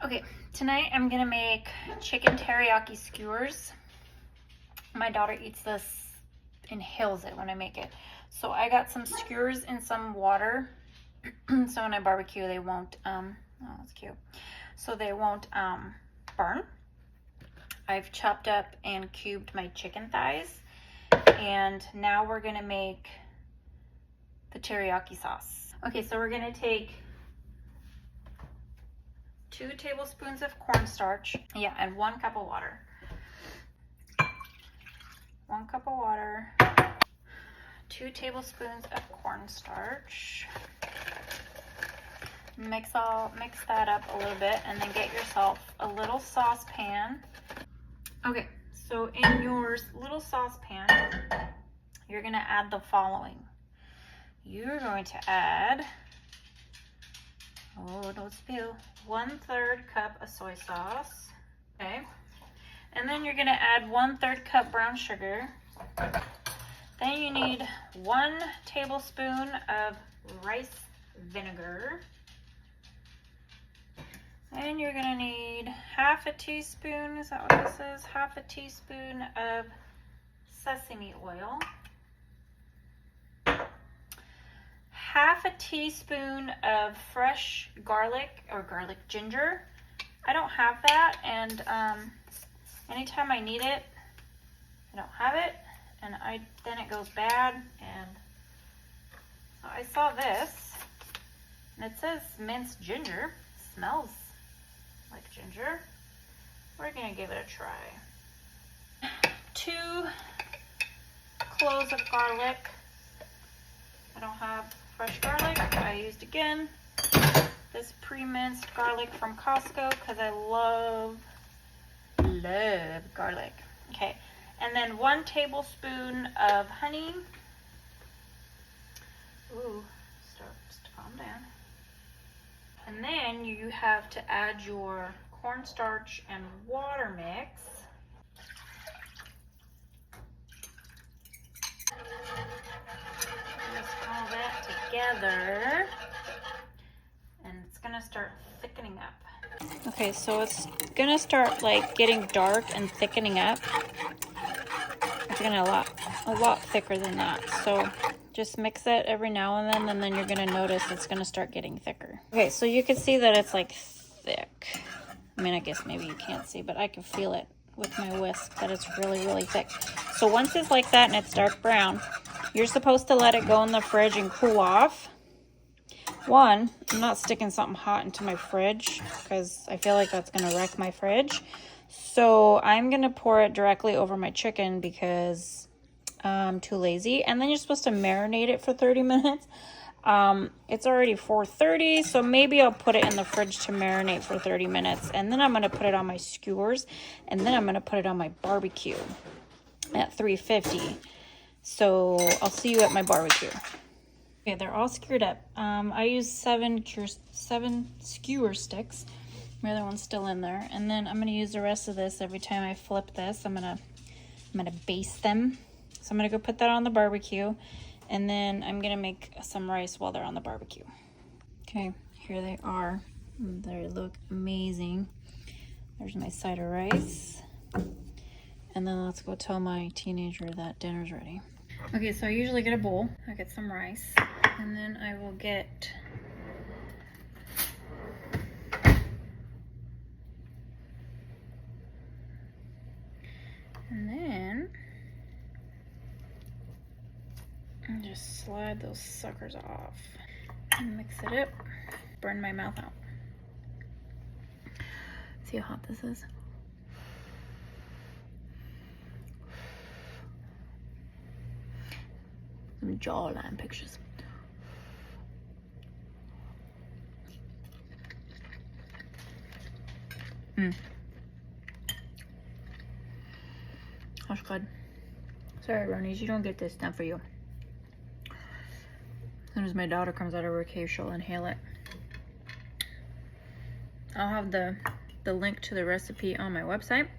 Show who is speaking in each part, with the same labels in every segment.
Speaker 1: Okay, tonight I'm gonna make chicken teriyaki skewers. My daughter eats this, inhales it when I make it. So I got some skewers in some water. So when I barbecue, they won't, oh, that's cute. So they won't burn. I've chopped up and cubed my chicken thighs. And now we're gonna make the teriyaki sauce. Okay, so we're gonna take 2 tablespoons of cornstarch. Yeah, and 1 cup of water. 1 cup of water. 2 tablespoons of cornstarch. Mix that up a little bit, and then get yourself a little saucepan. Okay, so in your little saucepan, you're gonna add the following. You're going to add, oh, don't spill, 1/3 cup of soy sauce. Okay, and then you're gonna add 1/3 cup brown sugar. Then you need 1 tablespoon of rice vinegar. And you're gonna need 1/2 teaspoon, is that what this is? 1/2 teaspoon of sesame oil. 1/2 teaspoon of fresh garlic or garlic ginger. I don't have that, and anytime I need it, I don't have it, and then it goes bad. And so I saw this, and it says minced ginger. Smells like ginger. We're gonna give it a try. 2 cloves of garlic. I don't have fresh garlic. I used again this pre-minced garlic from Costco because I love garlic. Okay, and then 1 tablespoon of honey. Ooh, starts to calm down. And then you have to add your cornstarch and water mix. Mix all that together, and it's gonna start thickening up. Okay, so it's gonna start like getting dark and thickening up. It's gonna a lot thicker than that. So just mix it every now and then you're gonna notice it's gonna start getting thicker. Okay, so you can see that it's like thick. I mean, I guess maybe you can't see, but I can feel it with my whisk that it's really, really thick. So once it's like that and it's dark brown, you're supposed to let it go in the fridge and cool off. I'm not sticking something hot into my fridge because I feel like that's gonna wreck my fridge. So I'm gonna pour it directly over my chicken because I'm too lazy. And then you're supposed to marinate it for 30 minutes. It's already 4:30, so maybe I'll put it in the fridge to marinate for 30 minutes. And then I'm gonna put it on my skewers, and then I'm gonna put it on my barbecue at 350. So I'll see you at my barbecue. Okay, they're all skewered up. I use 7 skewer sticks. My other one's still in there. And then I'm gonna use the rest of this every time I flip this. I'm gonna baste them. So I'm gonna go put that on the barbecue, and then I'm gonna make some rice while they're on the barbecue. Okay, here they are. They look amazing. There's my side of rice. And then let's go tell my teenager that dinner's ready. Okay, so I usually get a bowl. I get some rice, and then I will get and just slide those suckers off and mix it up. Burn my mouth out. See how hot this is? Some jawline pictures. That's good. Sorry, Ronies, you don't get this. Not for you. As soon as my daughter comes out of her cave, she'll inhale it. I'll have the link to the recipe on my website.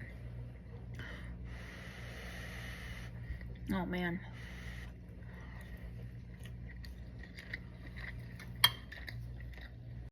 Speaker 1: Oh man,